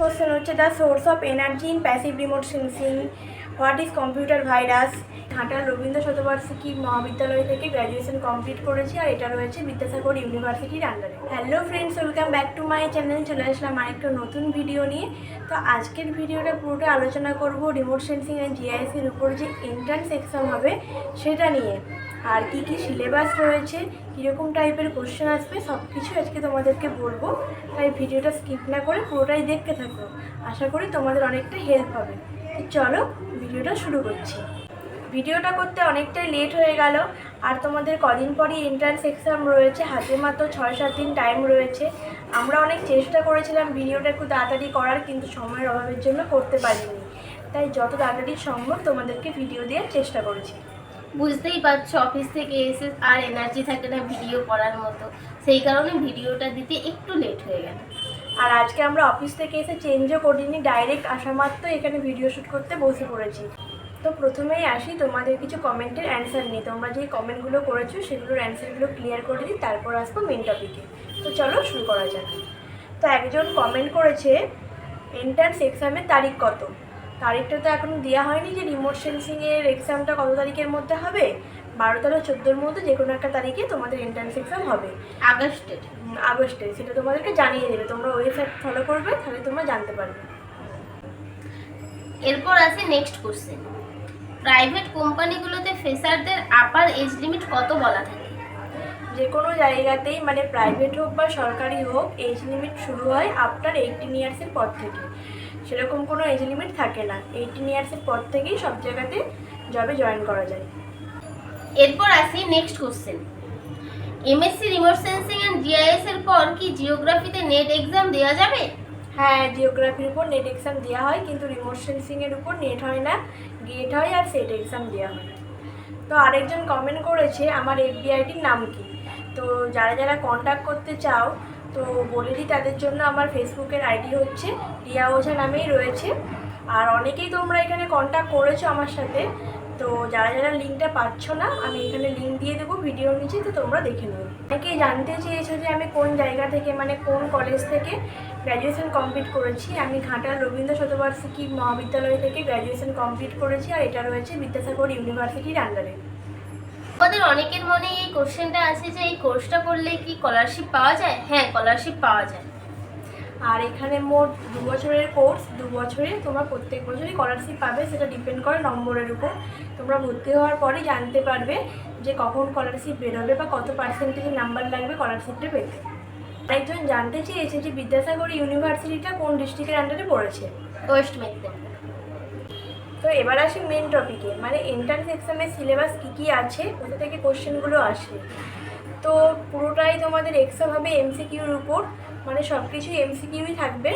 Question হচ্ছে the source of energy in passive remote sensing, what is computer virus. Ghatal Rabindra Shatabarshiki Mahavidyalaya থেকে graduation complete করেছি, আর এটা রয়েছে বিদ্যাসাগর ইউনিভার্সিটির আন্ডারে। Hello friends, welcome back to my channel. চলে আসলাম আরেকটা নতুন ভিডিও নিয়ে। তো আজকের ভিডিওটা পুরোটা আলোচনা করব রিমোট সেন্সিং অ্যান্ড জিআইএসের উপর যে এন্ট্রান্স এক্সাম হবে সেটা নিয়ে, আর কি কি সিলেবাস রয়েছে, কীরকম টাইপের কোশ্চেন আসবে, সব কিছু আজকে তোমাদেরকে বলবো। তাই ভিডিওটা স্কিপ না করে পুরোটাই দেখতে থাকো, আশা করি তোমাদের অনেকটা হেল্প হবে। তো চলো ভিডিওটা শুরু করছি। ভিডিওটা করতে অনেকটাই লেট হয়ে গেল, আর তোমাদের কদিন পরই এন্ট্রান্স এক্সাম রয়েছে, হাতে মাত্র 6-7 দিন টাইম রয়েছে। আমরা অনেক চেষ্টা করেছিলাম ভিডিওটা একটু তাড়াতাড়ি করার, কিন্তু সময়ের অভাবের জন্য করতে পারিনি। তাই যত তাড়াতাড়ি সম্ভব তোমাদেরকে ভিডিও দেওয়ার চেষ্টা করেছি। বুঝতেই পারছো, অফিস থেকে এসে আর এনার্জি থাকে না ভিডিও করার মতো, সেই কারণে ভিডিওটা দিতে একটু লেট হয়ে গেল। আর আজকে আমরা অফিস থেকে এসে চেঞ্জও করিনি, ডাইরেক্ট আসা মাত্র এখানে ভিডিও শ্যুট করতে বসে পড়েছি। তো প্রথমেই আসি তোমাদের কিছু কমেন্টের অ্যান্সার নিয়ে। তোমরা যে কমেন্টগুলো করেছো সেগুলোর অ্যান্সারগুলো ক্লিয়ার করে দিই, তারপর আসবো মেন টপিকে। তো চলো শুরু করা যাক। তো একজন কমেন্ট করেছে এন্ট্রান্স এক্সামের তারিখ কত। তারিখটা তো এখনও দেওয়া হয়নি যে রিমোট সেন্সিংয়ের এক্সামটা কত তারিখের মধ্যে হবে। 12-14-র মধ্যে যে কোনো একটা তারিখে তোমাদের এন্ট্রান্স এক্সাম হবে। আগস্টে সেটা তোমাদেরকে জানিয়ে দেবে। তোমরা ওয়েবসাইট ফলো করবে, তাহলে তোমরা জানতে পারবে। এরপর আছে নেক্সট কোশ্চেন, প্রাইভেট কোম্পানিগুলোতে ফ্রেশারদের আপার এজ লিমিট কত বলা থাকে? যে কোনো জায়গাতেই, মানে প্রাইভেট হোক বা সরকারি হোক, এজ লিমিট শুরু হয় আফটার 18 ইয়ার্সের পর থেকে। সেরকম কোনো এজ লিমিট থাকে না, 18 ইয়ার্সের পর থেকেই সব জায়গাতে জবে জয়েন করা যায়। এরপর আসি next question, MSc remote sensing and GIS এর পর কি জিওগ্রাফিতে নেট এক্সাম দেওয়া যাবে? হ্যাঁ, জিওগ্রাফির উপর নেট এক্সাম দেওয়া হয়, কিন্তু রিমোট সেন্সিংয়ের উপর নেট হয় না, গেট হয় আর সেট এক্সাম দেওয়া হয়। তো আরেকজন কমেন্ট করেছে আমার এফবিআইটির নাম কি। তো যারা যারা কন্ট্যাক্ট করতে চাও তো বলে দিই, তাদের জন্য আমার ফেসবুকের আইডি হচ্ছে রিয়া ওঝা নামেই রয়েছে। আর অনেকেই তোমরা এখানে কন্ট্যাক্ট করেছো আমার সাথে। তো যারা যারা লিঙ্কটা পাচ্ছ না, আমি এখানে লিঙ্ক দিয়ে দেবো ভিডিওর নিচে, তো তোমরা দেখে নেবে। অনেকেই জানতে চেয়েছো যে আমি কোন জায়গা থেকে, মানে কোন কলেজ থেকে গ্র্যাজুয়েশন কমপ্লিট করেছি। আমি ঘাটাল রবীন্দ্র শতবার্ষিকী মহাবিদ্যালয় থেকে গ্র্যাজুয়েশন কমপ্লিট করেছি, আর এটা রয়েছে বিদ্যাসাগর ইউনিভার্সিটির আন্ডারে। আমাদের অনেকের মনে এই কোশ্চেনটা আছে যে এই কোর্সটা করলে কি স্কলারশিপ পাওয়া যায়? হ্যাঁ, স্কলারশিপ পাওয়া যায়। আর এখানে মোট 2 বছরের কোর্স, 2 বছরে তোমরা প্রত্যেক বছরই স্কলারশিপ পাবে। সেটা ডিপেন্ড করে নম্বরের উপর। তোমরা ভর্তি হওয়ার পরই জানতে পারবে যে কখন স্কলারশিপ বেরোবে বা কত পার্সেন্টেজ নাম্বার লাগবে স্কলারশিপটা পেতে। একজন জানতে চেয়েছে যে বিদ্যাসাগর ইউনিভার্সিটিটা কোন ডিস্ট্রিক্টের আন্ডারে পড়েছে। ওয়েস্ট মেদিনীপুর। তো এবার আসি মেন টপিকে, মানে এন্ট্রান্স এক্সামের সিলেবাস কী কী আছে, কোথা থেকে কোশ্চেনগুলো আসে। তো পুরোটাই তোমাদের এক্সাম হবে এমসিকিউর উপর, মানে সব কিছুই এমসিকিউই থাকবে।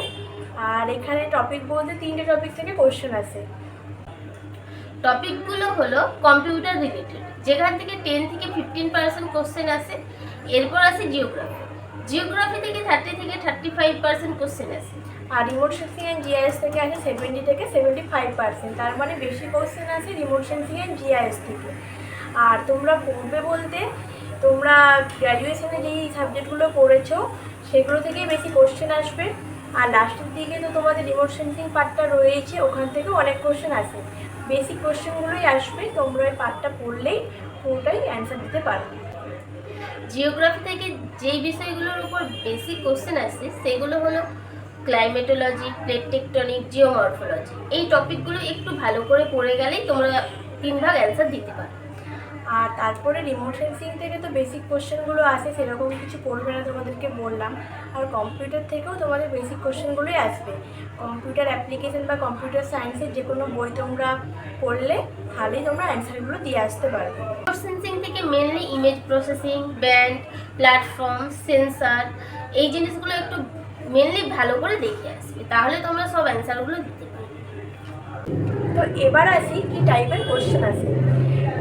আর এখানে টপিক বলতে 3টে টপিক থেকে কোশ্চেন আসে। টপিকগুলো হলো কম্পিউটার রিলেটেড, যেখান থেকে 10 থেকে 15% কোশ্চেন আসে। এরপর আসে জিওগ্রাফি থেকে 30 থেকে 35% কোশ্চেন আসে। আর রিমোট সেন্সিং অ্যান্ড জিআইএস থেকে আসে 70 থেকে 75%। তার মানে বেশি কোশ্চেন আসে রিমোট সেন্সিং অ্যান্ড জিআইএস থেকে। আর তোমরা পড়বে বলতে তোমরা গ্র্যাজুয়েশনে যেই সাবজেক্টগুলো পড়েছো সেগুলো থেকেই বেশি কোশ্চেন আসবে। আর লাস্টের দিকে তো তোমাদের রিমোট সেন্সিং পার্টটা রয়েছে, ওখান থেকেও অনেক কোশ্চেন আসে। বেসিক কোশ্চেনগুলোই আসবে, তোমরা ওই পার্টটা পড়লেই পুরোটাই অ্যান্সার দিতে পারবে। জিওগ্রাফি থেকে যেই বিষয়গুলোর উপর বেসিক কোশ্চেন আসে সেগুলো হলো ক্লাইমেটোলজি, প্লেট টেকটনিক, জিওমরফোলজি। এই টপিকগুলো একটু ভালো করে পড়ে গেলেই তোমরা 3 ভাগ অ্যান্সার দিতে পারো। আর তারপরে রিমোট সেন্সিং থেকে তো বেসিক কোশ্চেনগুলো আসে, সেরকম কিছু পড়বে না, তোমাদেরকে বললাম। আর কম্পিউটার থেকেও তোমাদের বেসিক কোশ্চেনগুলোই আসবে। কম্পিউটার অ্যাপ্লিকেশন বা কম্পিউটার সায়েন্সের যে কোনো বই তোমরা পড়লে তাহলেই তোমরা অ্যান্সারগুলো দিয়ে আসতে পারবে। রিমোট সেন্সিং থেকে mainly image processing, band, platform, sensor, এই জিনিসগুলো একটু মেনলি ভালো করে দেখে আসবে, তাহলে তোমরা সব অ্যান্সারগুলো দিতে পারবে। তো এবার আসি কি টাইপের কোশ্চেন আসে।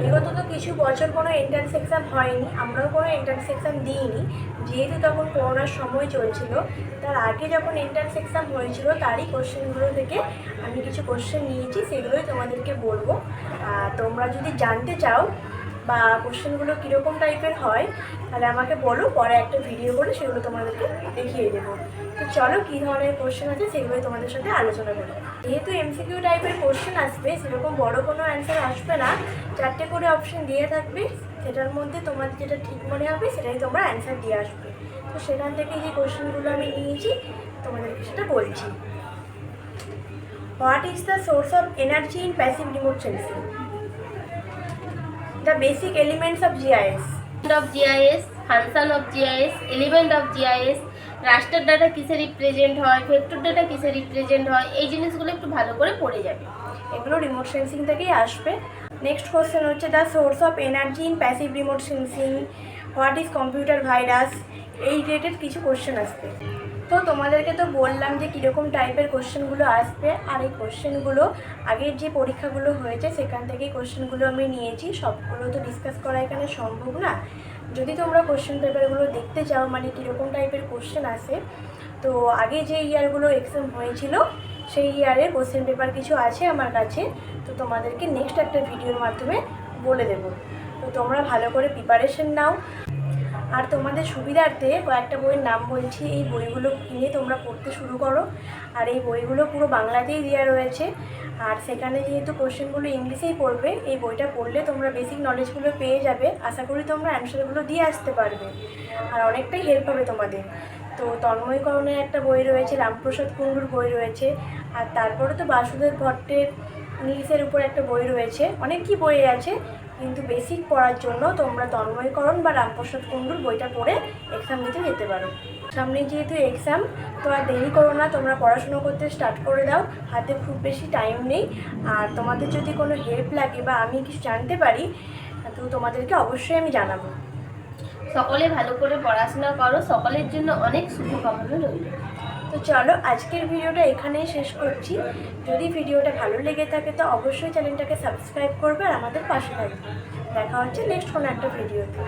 বিগত তো কিছু বছর কোনো এন্ট্রান্স এক্সাম হয়নি, আমরাও কোনো এন্ট্রান্স এক্সাম দিইনি, যেহেতু তখন করোনার সময় চলছিল। তার আগে যখন এন্ট্রান্স এক্সাম হয়েছিল তারই কোশ্চেনগুলো থেকে আমি কিছু কোশ্চেন নিয়েছি, সেগুলোই তোমাদেরকে বলবো। তোমরা যদি জানতে চাও বা কোশ্চেনগুলো কীরকম টাইপের হয় তাহলে আমাকে বলো, পরে একটা ভিডিও করে সেগুলো তোমাদেরকে দেখিয়ে দেবো। তো চলো কী ধরনের কোশ্চেন আছে সেগুলো তোমাদের সাথে আলোচনা করি। যেহেতু এমসিকিউ টাইপের কোশ্চেন আসবে, সেরকম বড় কোনো অ্যান্সার আসবে না, 4টে করে অপশন দিয়ে থাকবে, সেটার মধ্যে তোমাদের যেটা ঠিক মনে হবে সেটাই তোমরা অ্যান্সার দিয়ে আসবে। তো সেখান থেকে যে কোশ্চেনগুলো আমি নিয়েছি তোমাদেরকে সেটা বলছি। What is the source of energy in passive remote sensing? The basic elements of GIS. of GIS, function of GIS, element of GIS, raster data কিসে রিপ্রেজেন্ট হয়, ভেক্টর ডাটা কিসে রিপ্রেজেন্ট হয়, এই জিনিসগুলো একটু ভালো করে পড়ে যাবে। এগুলো রিমোট সেন্সিং থেকেই আসবে। নেক্সট কোশ্চেন হচ্ছে the source of energy in passive remote sensing, what is computer virus, এই রিলেটেড কিছু কোশ্চেন আসবে। তো তোমাদেরকে তো বললাম যে কীরকম টাইপের কোশ্চেনগুলো আসবে, আর এই কোশ্চেনগুলো আগের যে পরীক্ষাগুলো হয়েছে সেখান থেকেই কোশ্চেনগুলো আমি নিয়েছি। সবগুলো তো ডিসকাস করা এখানে সম্ভব না। যদি তোমরা কোশ্চেন পেপারগুলো দেখতে চাও, মানে কীরকম টাইপের কোশ্চেন আসে, তো আগে যে ইয়ারগুলো এক্সাম হয়েছিল সেই ইয়ারের কোশ্চেন পেপার কিছু আছে আমার কাছে, তো তোমাদেরকে নেক্সট একটা ভিডিওর মাধ্যমে বলে দেবো। তো তোমরা ভালো করে প্রিপারেশন নাও। আর তোমাদের সুবিধার্থে কয়েকটা বইয়ের নাম বলছি, এই বইগুলো কিনে তোমরা পড়তে শুরু করো। আর এই বইগুলো পুরো বাংলাতেই দেওয়া রয়েছে, আর সেখানে যেহেতু কোশ্চেনগুলো ইংলিশেই পড়বে, এই বইটা পড়লে তোমরা বেসিক নলেজগুলো পেয়ে যাবে। আশা করি তোমরা অ্যান্সারগুলো দিয়ে আসতে পারবে, আর অনেকটাই হেল্প হবে তোমাদের। তো তন্ময়করণের একটা বই রয়েছে, রামপ্রসাদ কুণ্ডুর বই রয়েছে, আর তারপরে তো বাসুদেব ভট্টের ইংলিশের উপর একটা বই রয়েছে। অনেকই বই আছে, কিন্তু বেসিক পড়ার জন্য তোমরা তন্ময়করণ বা রামপ্রসাদ কুণ্ডুর বইটা পড়ে এক্সাম দিতে যেতে পারো। সামনে যেহেতু এক্সাম, তো আর দেরি করো না, তোমরা পড়াশুনো করতে স্টার্ট করে দাও। হাতে খুব বেশি টাইম নেই। আর তোমাদের যদি কোনো হেল্প লাগে বা আমি কিছু জানতে পারি, তো তোমাদেরকে অবশ্যই আমি জানাবো। সকলে ভালো করে পড়াশোনা করো, সকলের জন্য অনেক শুভকামনা রইল। তো চলো আজকের ভিডিওটা এখানেই শেষ করছি। যদি ভিডিওটা ভালো লেগে থাকে তো অবশ্যই চ্যানেলটাকে সাবস্ক্রাইব করবে আর আমাদের পাশে থাকবে। দেখা হচ্ছে নেক্সট কোনো একটা ভিডিওতে।